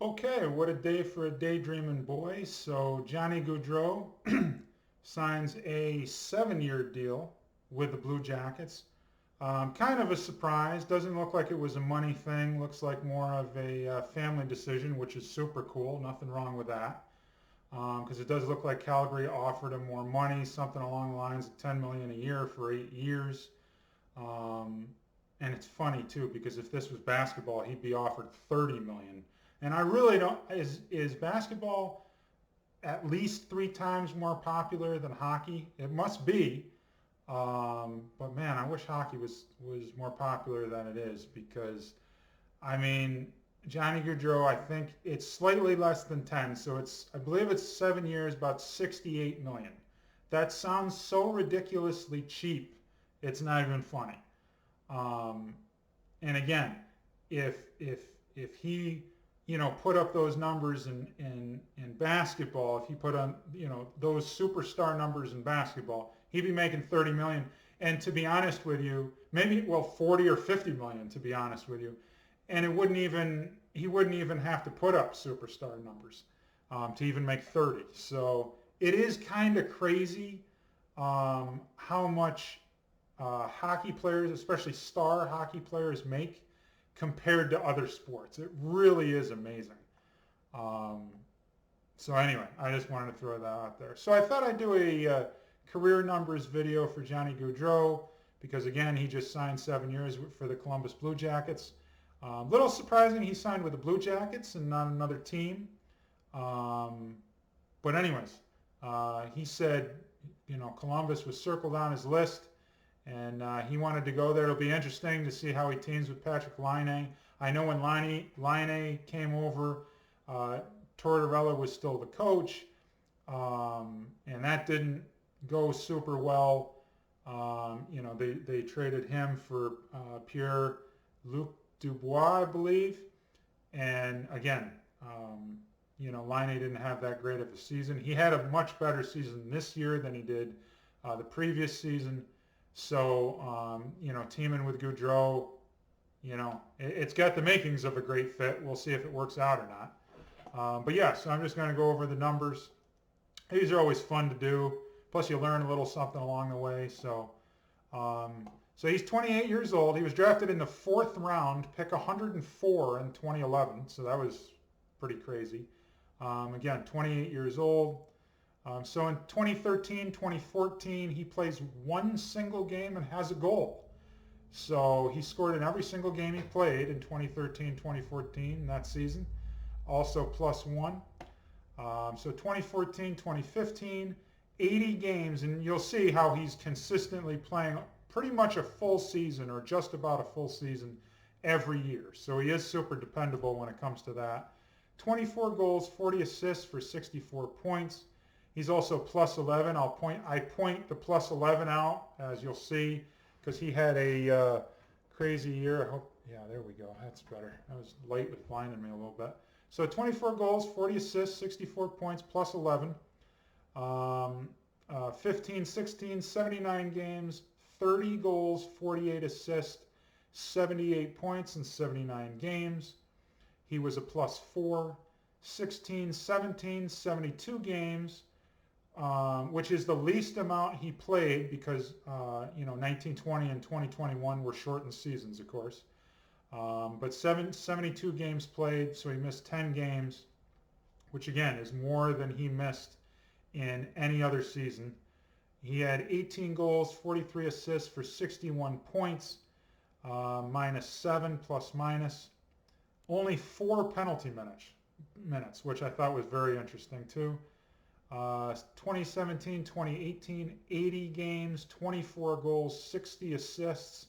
Okay, what a day for a daydreaming boy. So Johnny Gaudreau signs a 7-year deal with the Blue Jackets. Kind of a surprise. Doesn't look like it was a money thing. Looks like more of a family decision, which is super cool. Nothing wrong with that. Because it does look like Calgary offered him more money, something along the lines of 10 million a year for 8 years. Um, and it's funny too because if this was basketball, he'd be offered 30 million. And I really don't. Is basketball at least 3 times more popular than hockey? It must be. But man, I wish hockey was more popular than it is because I mean Johnny Gaudreau. I think it's slightly less than 10, so I believe it's 7 years, about 68 million. That sounds so ridiculously cheap. It's not even funny. Um, and again, if he put up those numbers in basketball, if he put on those superstar numbers in basketball, he'd be making 30 million. And to be honest with you, maybe 40 or 50 million. To be honest with you, and it wouldn't even he wouldn't even have to put up superstar numbers to even make 30. So it is kind of crazy how much hockey players, especially star hockey players, make compared to other sports. It really is amazing. Um, so anyway, I just wanted to throw that out there. So I thought I'd do a career numbers video for Johnny Gaudreau because again, he just signed 7 years for the Columbus Blue Jackets. Little surprising he signed with the Blue Jackets and not another team. Um, but anyways, he said, Columbus was circled on his list and he wanted to go there. It'll be interesting to see how he teams with Patrick Laine. I know when Laine came over, uh, Tortorella was still the coach, and that didn't go super well. They traded him for Pierre Luc Dubois, I believe, and again, Laine didn't have that great of a season. He had a much better season this year than he did the previous season. So, teaming with Gaudreau, it's got the makings of a great fit. We'll see if it works out or not. But yeah, so I'm just going to go over the numbers. These are always fun to do. Plus, you learn a little something along the way. So he's 28 years old. He was drafted in the fourth round, pick 104 in 2011. So that was pretty crazy. Again, 28 years old. So in 2013, 2014, he plays one single game and has a goal. So he scored in every single game he played in 2013, 2014 that season. Also plus one. So 2014, 2015, 80 games, and you'll see how he's consistently playing pretty much a full season or just about a full season every year. So he is super dependable when it comes to that. 24 goals, 40 assists for 64 points. He's also plus 11. I point the plus 11 out, as you'll see, because he had a crazy year. Yeah, there we go. That's better. That was light with blinding me a little bit. So 24 goals, 40 assists, 64 points, plus 11. 15, 16, 79 games, 30 goals, 48 assists, 78 points in 79 games. He was a plus 4. 16, 17, 72 games, which is the least amount he played because 1920 and 2021 were shortened seasons, of course. But 72 games played, so he missed 10 games, which again is more than he missed in any other season. He had 18 goals, 43 assists for 61 points, minus 7 plus minus. Only 4 penalty minutes, which I thought was very interesting too. 2017, 2018, 80 games, 24 goals, 60 assists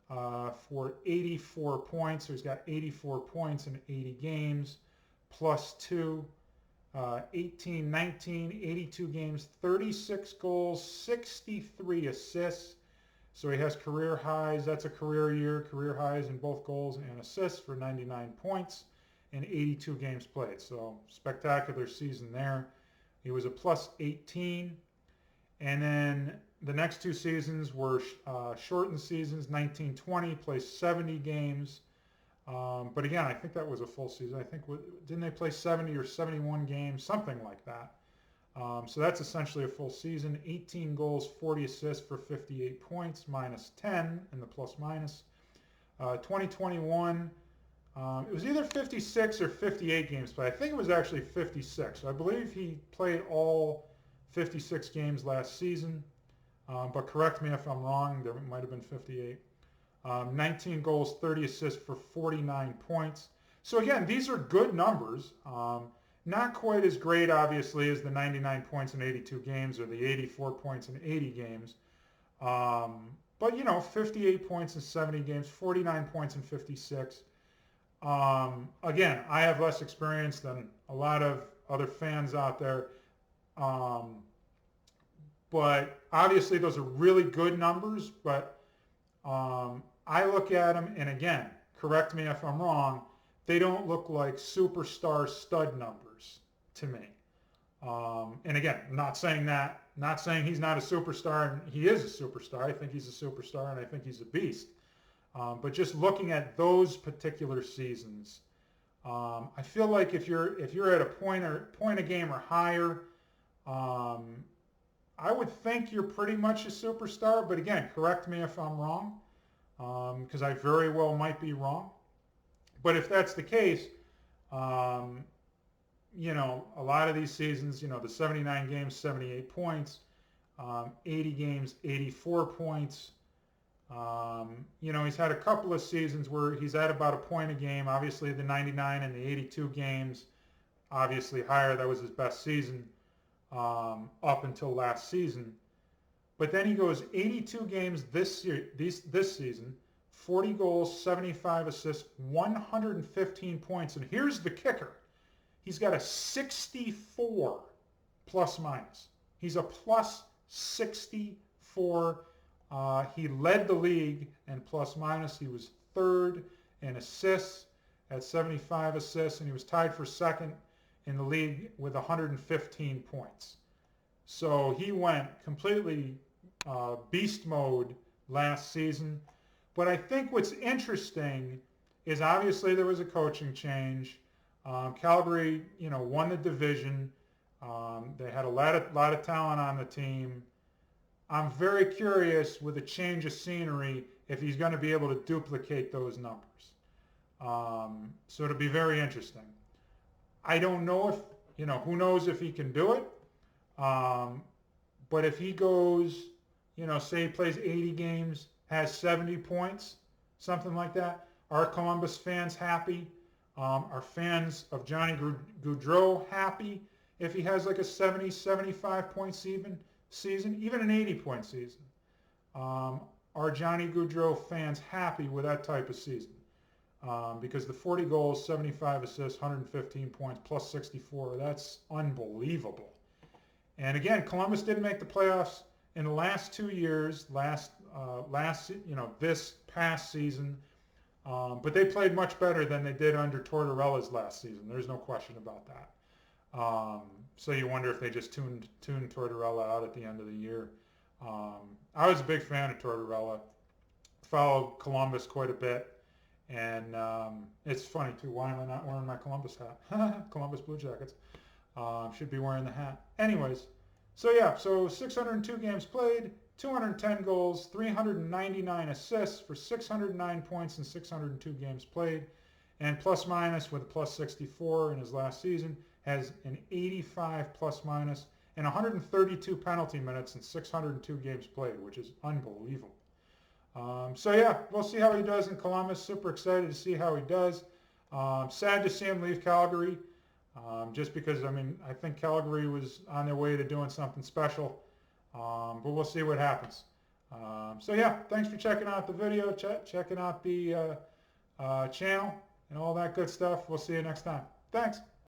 for 84 points. So he's got 84 points in 80 games, plus 2. 18, 19, 82 games, 36 goals, 63 assists. So he has career highs. That's a career year, career highs in both goals and assists for 99 points in 82 games played. So spectacular season there. He was a plus 18. And then the next 2 seasons were shortened seasons. 1920 plays 70 games, But again, I think that was a full season. I think, didn't they play 70 or 71 games, something like that. So that's essentially a full season. 18 goals, 40 assists for 58 points, minus 10 in the plus minus. 2021, it was either 56 or 58 games played. I think it was actually 56. I believe he played all 56 games last season. But correct me if I'm wrong. There might have been 58. 19 goals, 30 assists for 49 points. So again, these are good numbers. Not quite as great, obviously, as the 99 points in 82 games or the 84 points in 80 games. But, 58 points in 70 games, 49 points in 56. Again, I have less experience than a lot of other fans out there. But obviously, those are really good numbers. But I look at them, and again, correct me if I'm wrong, they don't look like superstar stud numbers to me. And again, not saying he's not a superstar, and he is a superstar. I think he's a superstar, and I think he's a beast. But just looking at those particular seasons, I feel like if you're at a point a game or higher, I would think you're pretty much a superstar. But again, correct me if I'm wrong, because I very well might be wrong. But if that's the case, a lot of these seasons, the 79 games, 78 points, 80 games, 84 points. He's had a couple of seasons where he's at about a point a game. Obviously, the 99 and the 82 games, obviously higher. That was his best season up until last season. But then he goes 82 games this season, 40 goals, 75 assists, 115 points. And here's the kicker. He's got a 64 plus minus. He's a plus 64. He led the league in plus minus. He was third in assists at 75 assists, and he was tied for second in the league with 115 points. So he went completely beast mode last season. But I think what's interesting is obviously there was a coaching change. Calgary, won the division. They had a lot of talent on the team. I'm very curious with a change of scenery if he's going to be able to duplicate those numbers. So it'll be very interesting. I don't know if, who knows if he can do it. But if he goes, say he plays 80 games, has 70 points, something like that, are Columbus fans happy? Are fans of Johnny Gaudreau happy if he has like a 70, 75 point season, even an 80-point season? Are Johnny Gaudreau fans happy with that type of season? Because the 40 goals, 75 assists, 115 points, plus 64, that's unbelievable. And again, Columbus didn't make the playoffs in the last 2 years, this past season. But they played much better than they did under Tortorella's last season. There's no question about that. So you wonder if they just tuned Tortorella out at the end of the year. I was a big fan of Tortorella. Followed Columbus quite a bit. And it's funny, too. Why am I not wearing my Columbus hat? Columbus Blue Jackets. Should be wearing the hat. Anyways, so 602 games played, 210 goals, 399 assists for 609 points in 602 games played. And plus minus with a plus 64 in his last season, has an 85 plus minus and 132 penalty minutes in 602 games played, which is unbelievable. We'll see how he does in Columbus. Super excited to see how he does. Sad to see him leave Calgary, just because, I think Calgary was on their way to doing something special. But we'll see what happens. Thanks for checking out the video, checking out the channel and all that good stuff. We'll see you next time. Thanks.